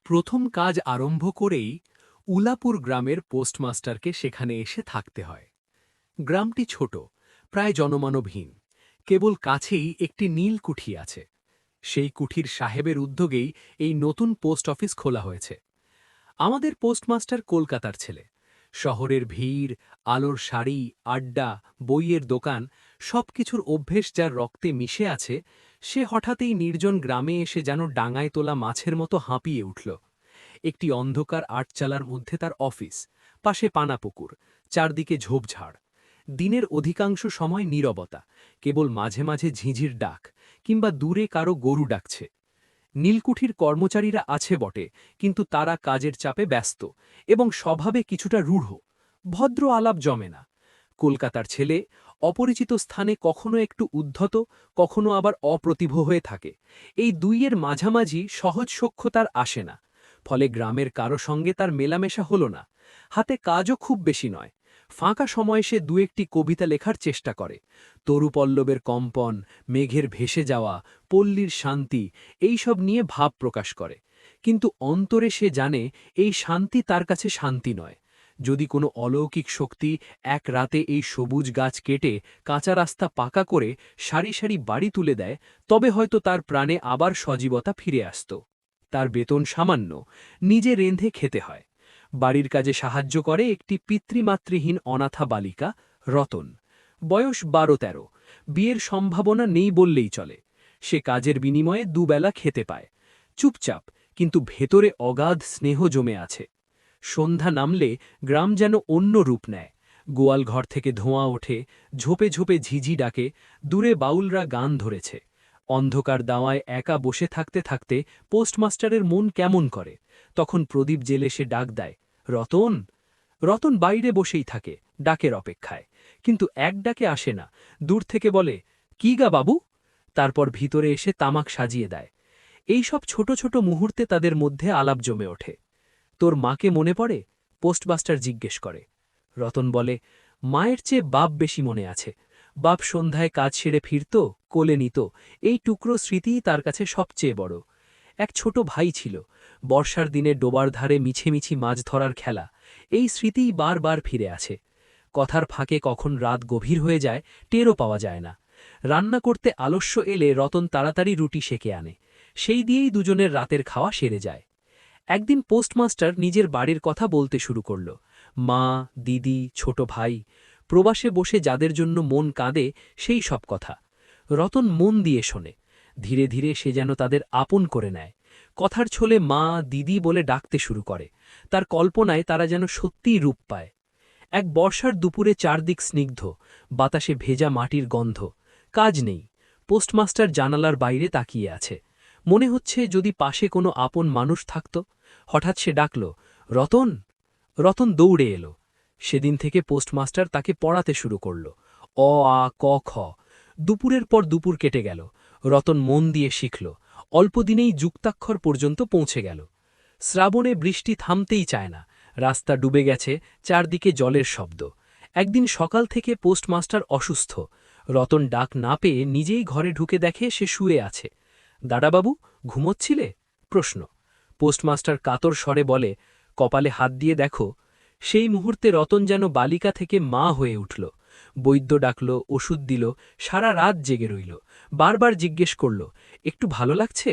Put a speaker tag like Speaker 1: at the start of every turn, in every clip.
Speaker 1: প্রথম কাজ আরম্ভ করেই উলাপুর গ্রামের পোস্টমাস্টারকে সেখানে এসে থাকতে হয়। গ্রামটি ছোট, প্রায় জনমানবহীন। কেবল কাছেই একটি নীল কুঠি আছে। সেই কুঠির সাহেবের উদ্যোগেই এই নতুন পোস্ট অফিস খোলা হয়েছে। আমাদের পোস্টমাস্টার কলকাতার ছেলে। শহরের ভিড়, আলোর শাড়ি, আড্ডা, বইয়ের দোকান সবকিছুর অভ্যেস যার রক্তে মিশে আছে, সে হঠাৎই নির্জন গ্রামে এসে যেন ডাঙায় তোলা মাছের মতো হাঁপিয়ে উঠল। একটি অন্ধকার আটচালার মধ্যে তার অফিস, পাশে পানাপুকুর, চারদিকে ঝোপঝাড়। দিনের অধিকাংশ সময় নীরবতা, কেবল মাঝে মাঝে ঝিঁঝির ডাক কিংবা দূরে কারো গরু ডাকছে। নীলকুঠির কর্মচারীরা আছে বটে, কিন্তু তারা কাজের চাপে ব্যস্ত এবং স্বভাবে কিছুটা রূঢ়। ভদ্র আলাপ জমে না। কলকাতার ছেলে অপরিচিত স্থানে কখনো একটু উদ্ধত, কখনো আবার অপ্রতিভ হয়ে থাকে। এই দুইয়ের মাঝামাঝি সহজ সখ্যতার আসে না। ফলে গ্রামের কারো সঙ্গে তার মেলামেশা হল না। হাতে কাজও খুব বেশি নয়। ফাঁকা সময়ে সে দু একটি কবিতা লেখার চেষ্টা করে। তরুপল্লবের কম্পন, মেঘের ভেসে যাওয়া, পল্লীর শান্তি, এইসব নিয়ে ভাব প্রকাশ করে। কিন্তু অন্তরে সে জানে এই শান্তি তার কাছে শান্তি নয়। যদি কোনো অলৌকিক শক্তি এক রাতে এই সবুজ গাছ কেটে কাঁচা রাস্তা পাকা করে সারি সারি বাড়ি তুলে দেয়, তবে হয়তো তার প্রাণে আবার সজীবতা ফিরে আসত। তার বেতন সামান্য, নিজে রেঁধে খেতে হয়। বাড়ির কাজে সাহায্য করে একটি পিতৃমাতৃহীন অনাথা বালিকা, রতন। বয়স 12-13, বিয়ের সম্ভাবনা নেই বললেই চলে। সে কাজের বিনিময়ে দুবেলা খেতে পায়। চুপচাপ, কিন্তু ভেতরে অগাধ স্নেহ জমে আছে। সন্ধ্যা নামলে গ্রাম যেন অন্য রূপ নেয়। গোয়াল ঘর থেকে ধোঁয়া ওঠে, ঝোপে ঝোপে ঝিঝি ডাকে, দূরে বাউলরা গান ধরেছে। অন্ধকার দাওয়ায় একা বসে থাকতে থাকতে পোস্টমাস্টারের মন কেমন করে। তখন প্রদীপ জেলে সে ডাক দেয়, রতন। রতন বাইরে বসেই থাকে, ডাকের অপেক্ষায়। কিন্তু এক ডাকে আসে না। দূর থেকে বলে, কি গা বাবু? তারপর ভিতরে এসে তামাক সাজিয়ে দেয়। এই সব ছোট ছোট মুহূর্তে তাদের মধ্যে আলাপ জমে ওঠে। তোর মাকে মনে পড়ে? পোস্টমাস্টার জিজ্ঞেস করে। রতন বলে, মায়ের চেয়ে বাপ বেশি মনে আছে। বাপ সন্ধ্যায় কাজ সেরে ফিরত, কোলে নিত। এই টুকরো স্মৃতিই তার কাছে সবচেয়ে বড়। এক ছোট ভাই ছিল। বর্ষার দিনে ডোবার ধারে মিছিমিছি মাছ ধরার খেলা। এই স্মৃতিই বারবার ফিরে আছে। কথার ফাঁকে কখন রাত গভীর হয়ে যায়, টেরও পাওয়া যায় না। রান্না করতে আলস্য এলে রতন তাড়াতাড়ি রুটি সেকে আনে। সেই দিয়েই দুজনের রাতের খাওয়া সেরে যায়। একদিন পোস্টমাস্টার নিজের বাড়ির কথা বলতে শুরু করল। মা, দিদি, ছোট ভাই, প্রবাসে বসে যাদের জন্য মন কাঁদে, সেই সব কথা। রতন মন দিয়ে শোনে। ধীরে ধীরে সে যেন তাদের আপন করে নেয়। কথার ছলে মা, দিদি বলে ডাকতে শুরু করে। তার কল্পনায় তারা যেন সত্যিই রূপ পায়। এক বর্ষার দুপুরে চারদিক স্নিগ্ধ, বাতাসে ভেজা মাটির গন্ধ। কাজ নেই। পোস্টমাস্টার জানালার বাইরে তাকিয়ে আছে। মনে হচ্ছে যদি পাশে কোনো আপন মানুষ থাকত। হঠাৎ সে ডাকল, রতন। রতন দৌড়ে এলো। সেদিন থেকে পোস্টমাস্টার তাকে পড়াতে শুরু করল। অ, আ, ক, খ। দুপুরের পর দুপুর কেটে গেল। রতন মন দিয়ে শিখল। অল্পদিনেই যুক্তাক্ষর পর্যন্ত পৌঁছে গেল। শ্রাবণে বৃষ্টি থামতেই চায় না। রাস্তা ডুবে গেছে, চারদিকে জলের শব্দ। একদিন সকাল থেকে পোস্টমাস্টার অসুস্থ। রতন ডাক না পেয়ে নিজেই ঘরে ঢুকে দেখে সে শুয়ে আছে। দাদাবাবু, ঘুমোচ্ছিলে? প্রশ্ন। পোস্টমাস্টার কাতর স্বরে বলে, কপালে হাত দিয়ে দেখো। সেই মুহূর্তে রতন যেন বালিকা থেকে মা হয়ে উঠল। বৈদ্য ডাকল, ওষুধ দিল, সারা রাত জেগে রইল। বারবার জিজ্ঞেস করল, একটু ভালো লাগছে?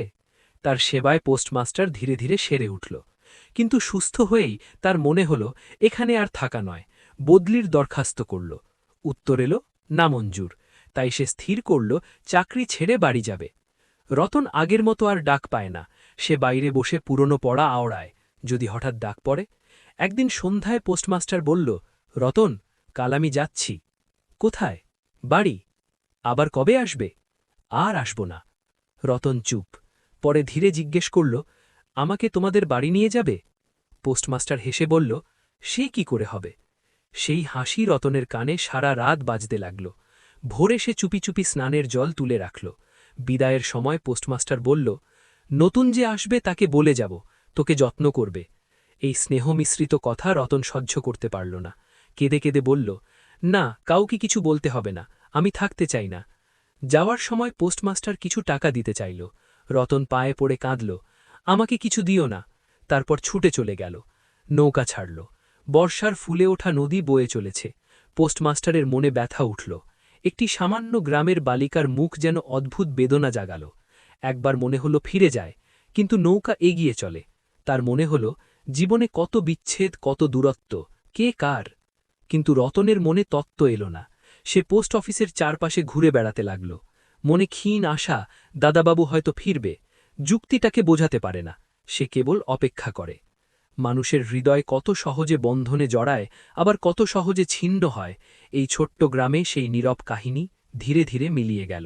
Speaker 1: তার সেবায় পোস্টমাস্টার ধীরে ধীরে সেরে উঠল। কিন্তু সুস্থ হয়েই তার মনে হল এখানে আর থাকা নয়। বদলির দরখাস্ত করল। উত্তর এলো, নামঞ্জুর। তাই সে স্থির করল চাকরি ছেড়ে বাড়ি যাবে। রতন আগের মতো আর ডাক পায় না। সে বাইরে বসে পুরনো পড়া আওড়ায়। যদি হঠাৎ ডাক পড়ে। একদিন সন্ধ্যায় পোস্টমাস্টার বলল, রতন, কাল আমি যাচ্ছি। কোথায়? বাড়ি। আবার কবে আসবে? আর আসব না। রতন চুপ। পরে ধীরে জিজ্ঞেস করল, আমাকে তোমাদের বাড়ি নিয়ে যাবে? পোস্টমাস্টার হেসে বলল, সে কি করে হবে? সেই হাসি রতনের কানে সারা রাত বাজতে লাগল। ভোরে সে চুপি চুপি স্নানের জল তুলে রাখল। বিদায়ের সময় পোস্টমাস্টার বলল, নতুন যে আসবে তাকে বলে যাব, তোকে যত্ন করবে। এই স্নেহ মিশ্রিত কথা রতন সহ্য করতে পারল না। কেঁদে কেঁদে বলল, না, কাউকে কিছু বলতে হবে না, আমি থাকতে চাই না। যাওয়ার সময় পোস্টমাস্টার কিছু টাকা দিতে চাইল। রতন পায়ে পড়ে কাঁদল, আমাকে কিছু দিও না। তারপর ছুটে চলে গেল। নৌকা ছাড়ল। বর্ষার ফুলে ওঠা নদী বয়ে চলেছে। পোস্টমাস্টারের মনে ব্যথা উঠল। একটি সামান্য গ্রামের বালিকার মুখ যেন অদ্ভুত বেদনা জাগাল। একবার মনে হলো ফিরে যায়, কিন্তু নৌকা এগিয়ে চলে। তার মনে হলো জীবনে কত বিচ্ছেদ, কত দূরত্ব, কে কার। কিন্তু রতনের মনে তত্ত্ব এলো না। সে পোস্ট অফিসের চারপাশে ঘুরে বেড়াতে লাগল। মনে ক্ষীণ আশা, দাদাবাবু হয়তো ফিরবে। যুক্তিটাকে বোঝাতে পারে না, সে কেবল অপেক্ষা করে। মানুষের হৃদয় কত সহজে বন্ধনে জড়ায়, আবার কত সহজে ছিন্ন হয়, এই ছোট্ট গ্রামে সেই নীরব কাহিনী ধীরে ধীরে মিলিয়ে গেল।